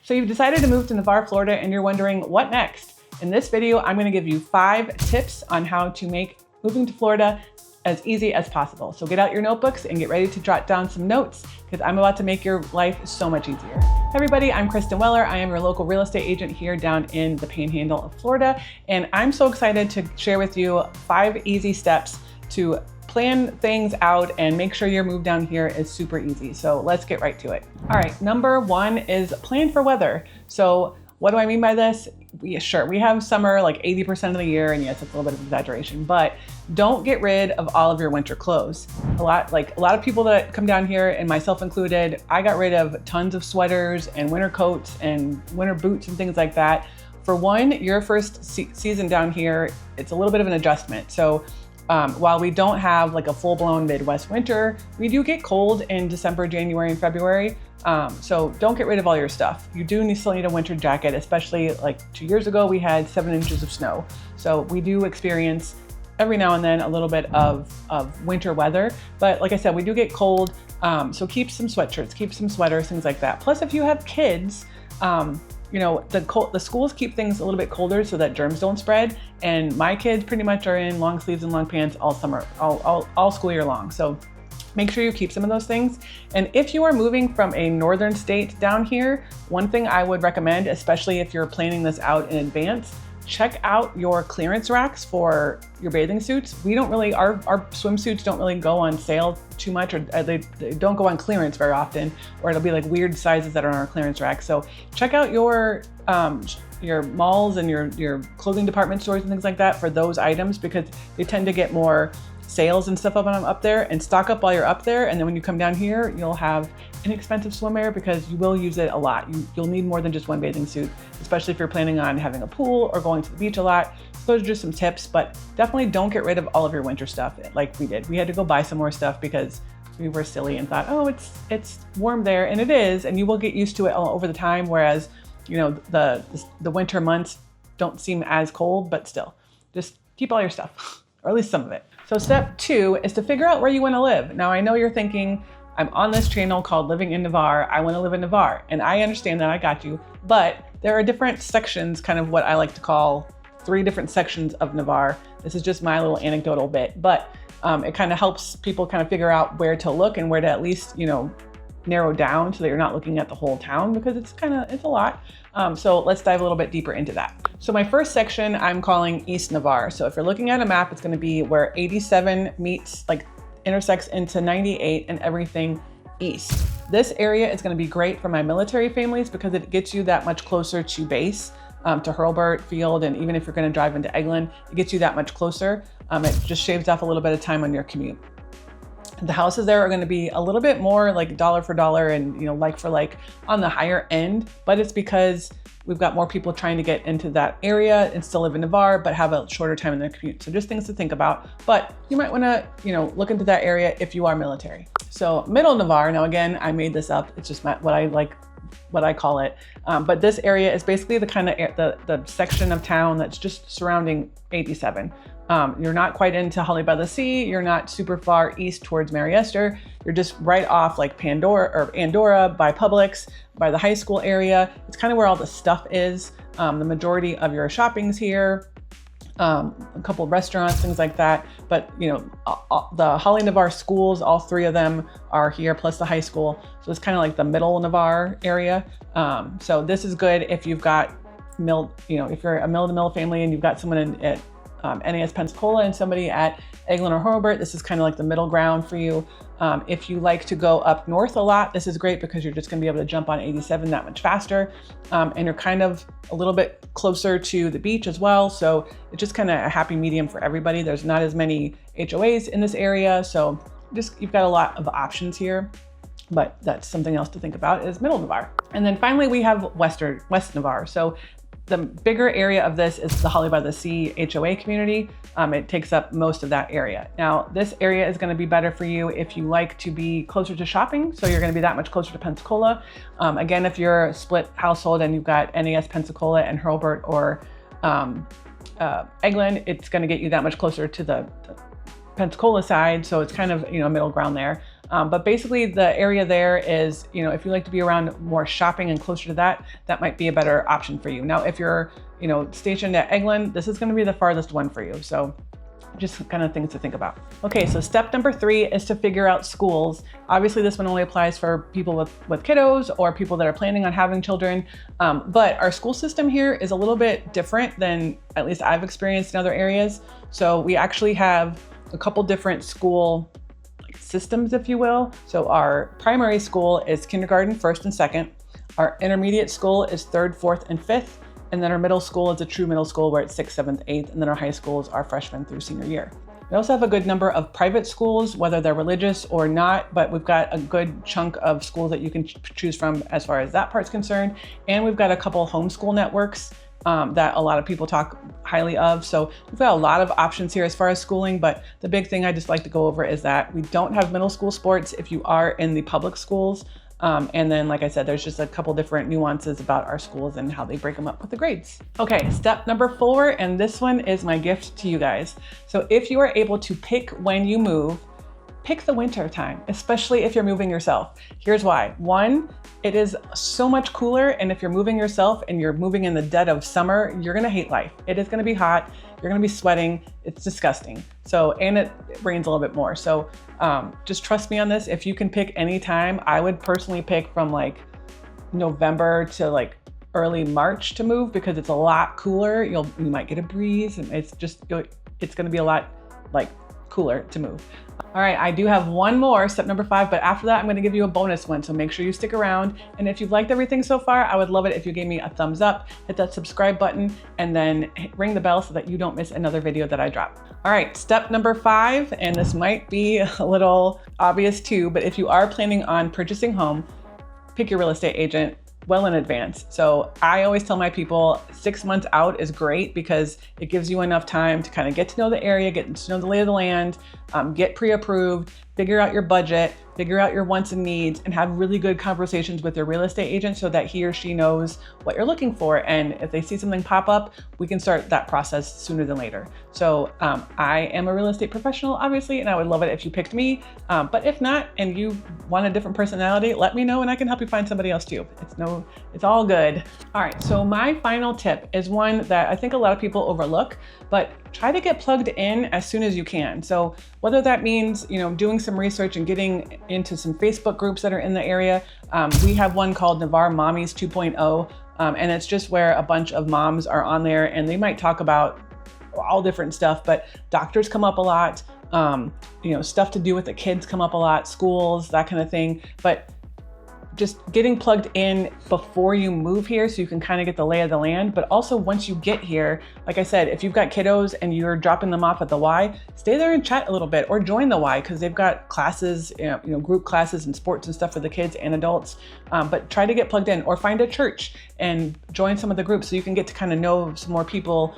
So you've decided to move to Navarre, Florida, and you're wondering what next? In this video, I'm going to give you 5 tips on how to make moving to Florida as easy as possible. So get out your notebooks and get ready to jot down some notes because I'm about to make your life so much easier. Hey everybody, I'm Kristen Weller. I am your local real estate agent here down in the Panhandle of Florida. And I'm so excited to share with you 5 easy steps to plan things out and make sure your move down here is super easy. So let's get right to it. All right, number 1 is plan for weather. So what do I mean by this? We have summer like 80% of the year, and yes, it's a little bit of exaggeration, but don't get rid of all of your winter clothes. A lot of people that come down here, and myself included, I got rid of tons of sweaters and winter coats and winter boots and things like that. For one, your first season down here, it's a little bit of an adjustment. So while we don't have like a full-blown Midwest winter, we do get cold in December, January, and February. So don't get rid of all your stuff. You do still need a winter jacket, especially like 2 years ago, we had 7 inches of snow. So we do experience every now and then a little bit of winter weather. But like I said, we do get cold. So keep some sweatshirts, keep some sweaters, things like that. Plus, if you have kids, you know, the schools keep things a little bit colder so that germs don't spread. And my kids pretty much are in long sleeves and long pants all summer, all school year long. So make sure you keep some of those things. And if you are moving from a northern state down here, one thing I would recommend, especially if you're planning this out in advance, check out your clearance racks for your bathing suits. We don't really, our swimsuits don't really go on sale too much, or they don't go on clearance very often, or it'll be like weird sizes that are on our clearance rack. So check out your malls and your clothing department stores and things like that for those items, because they tend to get more sales and stuff up there, and stock up while you're up there. And then when you come down here, you'll have inexpensive swimwear because you will use it a lot. You'll need more than just one bathing suit, especially if you're planning on having a pool or going to the beach a lot. So those are just some tips, but definitely don't get rid of all of your winter stuff like we did. We had to go buy some more stuff because we were silly and thought, oh, it's warm there, and it is, and you will get used to it over the time. Whereas, you know, the winter months don't seem as cold, but still, just keep all your stuff, or at least some of it. So step 2 is to figure out where you want to live. Now I know you're thinking, I'm on this channel called Living in Navarre. I want to live in Navarre, and I understand that, I got you. But there are different sections, kind of what I like to call 3 different sections of Navarre. This is just my little anecdotal bit, but it kind of helps people kind of figure out where to look and where to at least, you know, narrow down so that you're not looking at the whole town, because it's a lot. So let's dive a little bit deeper into that. So my first section I'm calling East Navarre. So if you're looking at a map, it's going to be where 87 meets, like intersects into 98 and everything east. This area is going to be great for my military families because it gets you that much closer to base, to Hurlburt Field. And even if you're going to drive into Eglin, it gets you that much closer. It just shaves off a little bit of time on your commute. The houses there are going to be a little bit more like dollar for dollar and, you know, like for like on the higher end, but it's because we've got more people trying to get into that area and still live in Navarre, but have a shorter time in their commute. So just things to think about, but you might want to, you know, look into that area if you are military. So middle Navarre, now again, I made this up. It's just what I call it. But this area is basically the kind of the section of town that's just surrounding 87. You're not quite into Holly by the Sea. You're not super far east towards Mariester. You're just right off like Andorra by Publix, by the high school area. It's kind of where all the stuff is. The majority of your shopping's here. A couple of restaurants, things like that. But you know, the Holly Navarre schools, all 3 of them are here, plus the high school. So it's kind of like the middle Navarre area. So this is good if you've got if you're a mill-to-mill family and you've got someone at NAS Pensacola and somebody at Eglin or Hurlburt. This is kind of like the middle ground for you. If you like to go up north a lot, this is great because you're just going to be able to jump on 87 that much faster. And you're kind of a little bit closer to the beach as well. So it's just kind of a happy medium for everybody. There's not as many HOAs in this area. So you've got a lot of options here, but that's something else to think about is middle Navarre. And then finally we have West Navarre. So the bigger area of this is the Holly by the Sea HOA community. It takes up most of that area. Now, this area is going to be better for you if you like to be closer to shopping. So you're going to be that much closer to Pensacola. Again, if you're a split household and you've got NAS Pensacola and Hurlburt or Eglin, it's going to get you that much closer to the Pensacola side. So it's kind of, you know, middle ground there. But basically the area there is, if you like to be around more shopping and closer to that, that might be a better option for you. Now, if you're, stationed at Eglin, this is going to be the farthest one for you. So just kind of things to think about. Okay, so step number 3 is to figure out schools. Obviously, this one only applies for people with kiddos or people that are planning on having children. But our school system here is a little bit different than at least I've experienced in other areas. So we actually have a couple different school systems, if you will. So our primary school is kindergarten, 1st and 2nd. Our intermediate school is 3rd, 4th, and 5th. And then our middle school is a true middle school where it's 6th, 7th, 8th. And then our high schools are freshman through senior year. We also have a good number of private schools, whether they're religious or not, but we've got a good chunk of schools that you can choose from as far as that part's concerned. And we've got a couple homeschool networks that a lot of people talk highly of. So we've got a lot of options here as far as schooling, but the big thing I just like to go over is that we don't have middle school sports if you are in the public schools. And then, like I said, there's just a couple different nuances about our schools and how they break them up with the grades. Okay, step number 4, and this one is my gift to you guys. So if you are able to pick when you move, pick the winter time, especially if you're moving yourself. Here's why. 1, it is so much cooler, and if you're moving yourself and you're moving in the dead of summer, you're gonna hate life. It is gonna be hot, you're gonna be sweating, it's disgusting. So, and it rains a little bit more. So just trust me on this. If you can pick any time, I would personally pick from like November to like early March to move, because it's a lot cooler. You might get a breeze, and it's gonna be a lot like cooler to move. All right, I do have one more, step number 5, but after that, I'm gonna give you a bonus one, so make sure you stick around. And if you've liked everything so far, I would love it if you gave me a thumbs up, hit that subscribe button, and then ring the bell so that you don't miss another video that I drop. All right, step number 5, and this might be a little obvious too, but if you are planning on purchasing a home, pick your real estate agent well in advance. So I always tell my people 6 months out is great, because it gives you enough time to kind of get to know the area, get to know the lay of the land, get pre-approved, figure out your budget, figure out your wants and needs, and have really good conversations with your real estate agent so that he or she knows what you're looking for. And if they see something pop up, we can start that process sooner than later. So I am a real estate professional, obviously, and I would love it if you picked me. But if not, and you want a different personality, let me know and I can help you find somebody else too. It's all good. All right, so my final tip is one that I think a lot of people overlook, but try to get plugged in as soon as you can. So whether that means, doing some research and getting into some Facebook groups that are in the area. We have one called Navarre Mommies 2.0, and it's just where a bunch of moms are on there, and they might talk about all different stuff, but doctors come up a lot, stuff to do with the kids come up a lot, schools, that kind of thing. But just getting plugged in before you move here so you can kind of get the lay of the land. But also once you get here, like I said, if you've got kiddos and you're dropping them off at the Y, stay there and chat a little bit, or join the Y, because they've got classes, group classes and sports and stuff for the kids and adults. But try to get plugged in, or find a church and join some of the groups so you can get to kind of know some more people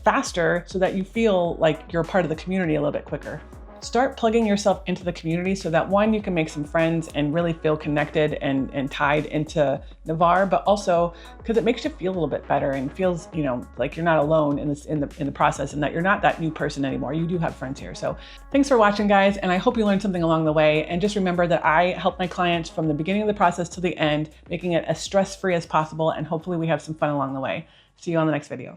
faster, so that you feel like you're a part of the community a little bit quicker. Start plugging yourself into the community so that, one, you can make some friends and really feel connected and tied into Navarre, but also because it makes you feel a little bit better and feels, like you're not alone in the process, and that you're not that new person anymore. You do have friends here. So thanks for watching, guys, and I hope you learned something along the way. And just remember that I help my clients from the beginning of the process to the end, making it as stress-free as possible, and hopefully we have some fun along the way. See you on the next video.